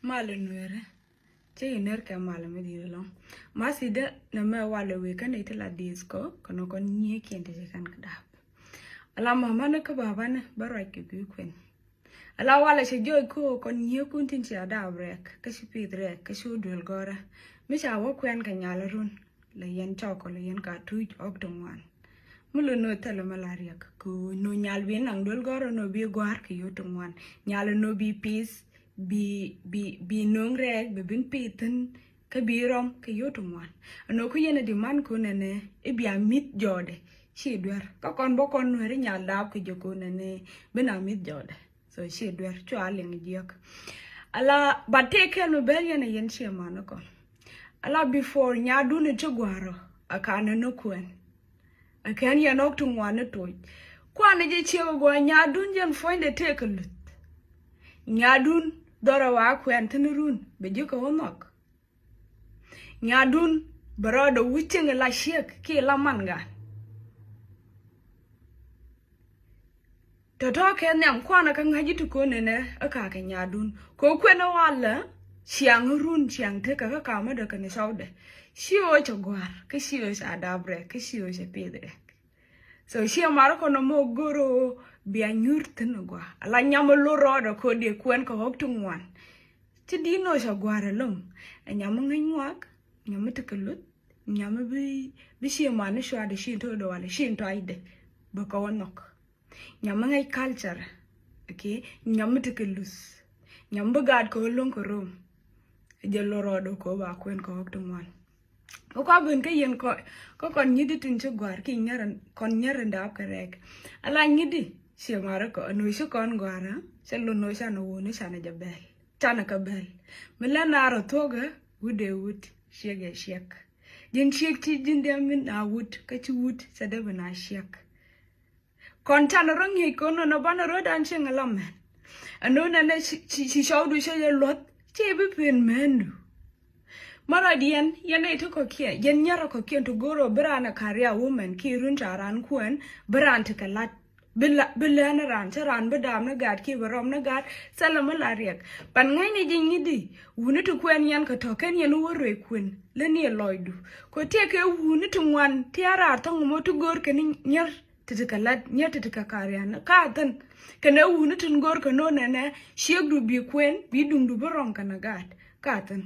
Malenwere. Che iner ke mala me dirlo. Masida na me wale weekend itela disco kono kon nye kente je kan kadap. Ala mama ne ka baba ne baro ke kwen. Ala wala che joy ko kon nye kuntin che ada brek ka shi pidre ka shi dul gora. Mi cha wo kwen ka nyala run le yen choko le yen ka tuj ok dongwan. Mulo no tele malaria ko no nyal bi nang dul gora no bi gwar ke yo dongwan. Nyala no bi peace bi nong reg be bin piten ka birom ka yotumwan no ku yene di man ko nene e bi amit jode chi dwer ka kon bo kon were nyal dab ke joko nene bin amit jode so chi dwer cho aleng diok ala bateke no bel yene yen chi man ko ala before nya du ne chugwaro akana no kwen akan ya nok tungwan to kwana je chi go nya dun jen foinde tekelut nya dun Dora wa kwen tinurun bejuka wonok nyadun brodo wiching la shek ki la manga toto ke nyam kwana kan haji to ko ne aka ka nyadun ko kwen wala chiang run chiang te ka ka ma da kan saude shio chogwar ke shio sa dabre ke shio se pedre so shio maro ko no mo goro bia nyurten gwa ala nyam lo rodo ko de kwen ko hok tungwan ti dino sha gwara lum nyam ngwak nyam tikelut nyam bi shio man shwa de shin to do wala shin to aide ba ko wonok nyam ngai culture okay nyam tikelus nyam bagad ko lon ko rom je lo rodo ko ba kwen ko hok tungwan ko ka ben ke yen ko kon nyidi tin che gwar ki nyaran kon nyaran da karek ala nyidi shio mara ko no sho kon gwara se lo no sha no woni sha na jabel tana kabel melana ro toga wude wut shege shek din shek ti din dem na wut ka ti wut sa de na shek kon tan rong he ko no bana ro dan chen alam anu na ne si shaudu she lot ti bi pen mendu mara dien yene to ko kie yen nyaro ko kien to goro brana career woman ki run charan kwen bran to kalat Bilana ran charan badam na gad ki barom na gad salama lariak pan ngai ni jingi di wuni to kwen yan ka token yen wore kwen leni loidu ko teke wuni to wan tiara tong mo to gor ken nyer titikalat nyer titikakarian ka tan kana wuni to gor ko no nene shegdu bi kwen bi dum du barom kana gad ka tan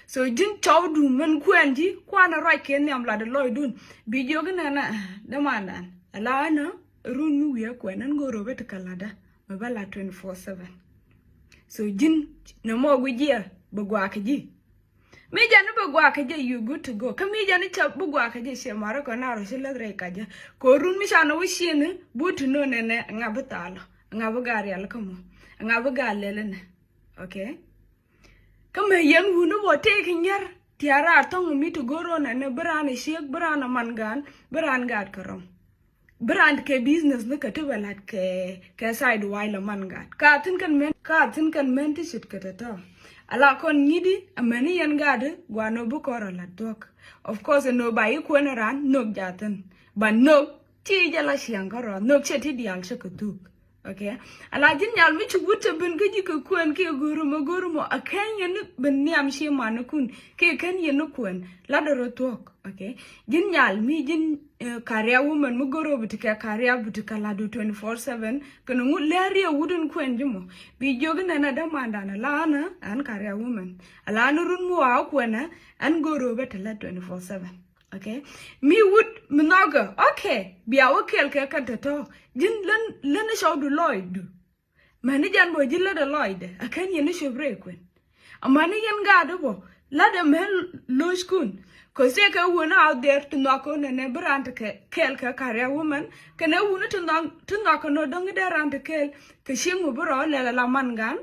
so jin chawdu men kwen ji kwana roi ken yam la de loidun bi jogna na damandan ala na run mi wiya kwenan goro bet kalada mabala 24/7 so jin no mo gujia bugwa kaji mi janu bugwa kaji you good to go kami janu cha bugwa kaji she mara ko na ro shile re kaja ko run mi shana wishine butu no nene ngabutalo ngabugari alkamo ngabugalele ne okay kama yen hunu bo te kinyar tiara tong mi to goro na ne brane shek brana mangan bran gad karam brand ke business ne kate walat ke side wile mangat ka tin kan men ti shit kata ala kon ngidi amani yan gade gwano bu korola dok of course no bai ko na ran no jatan but no ti jala shiangaro no cheti dial shakatu okay ala jin yal mi chugutte ben gaji ko kwen ke guru mo akan yen ben niam shi manukun ke kan yen kwen la do tok okay jin yal mi jin career woman mu goro butika career butika la do 24/7 kono ngu leri wudun kwen jimo bi jogna na da mandana lana an career woman ala nurun mu wa kwena an goro betala 24/7 okay mi would mnoga okay biya wakel ke katato jin len shawdu loid mani jan bo jilla de loid akan yen shobre kwen amani yen gado bo la de men loskun ko se ka wona out there to knock on ne brand ke kel ka career woman kana wona to knock no dong de rand kel ke shingu bro le la mangan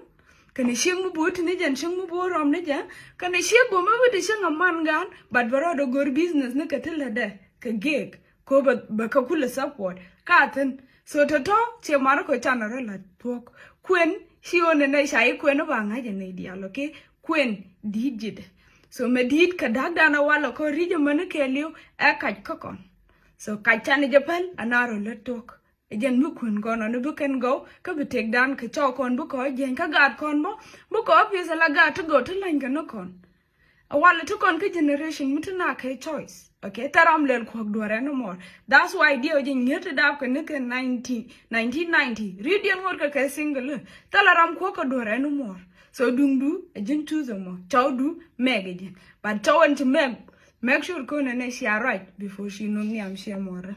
kana shingu but ni jan shingu bo rom ne ja kana shingu ma bu shinga mangan but bro do gor business ne ka tilla de ka gig ko ba ka kula support ka tan so to che mara ko chanara la tok kwen shi one ne shai kwen ba nga je ne dialo ke kwen dijid so medit ka dagdana wala ko rijo mane kelio e kaj kokon so kaj chane japal anaro le tok jen bu kun kon on bu ken go ka bu take down ka cho kon bu ko jen ka gad kon bu ko pi sa la ga to go to lan ka no kon wala to kon ka generation mutuna ka choice okay taram lel ko dore no more that's why dio jen nyete da ko ne ka 1990 reading ngor ka single talaram ko ka dore no more so dundu jen choose mo chow du meg jen but chow and to make sure ko ne she right before she no ni am she more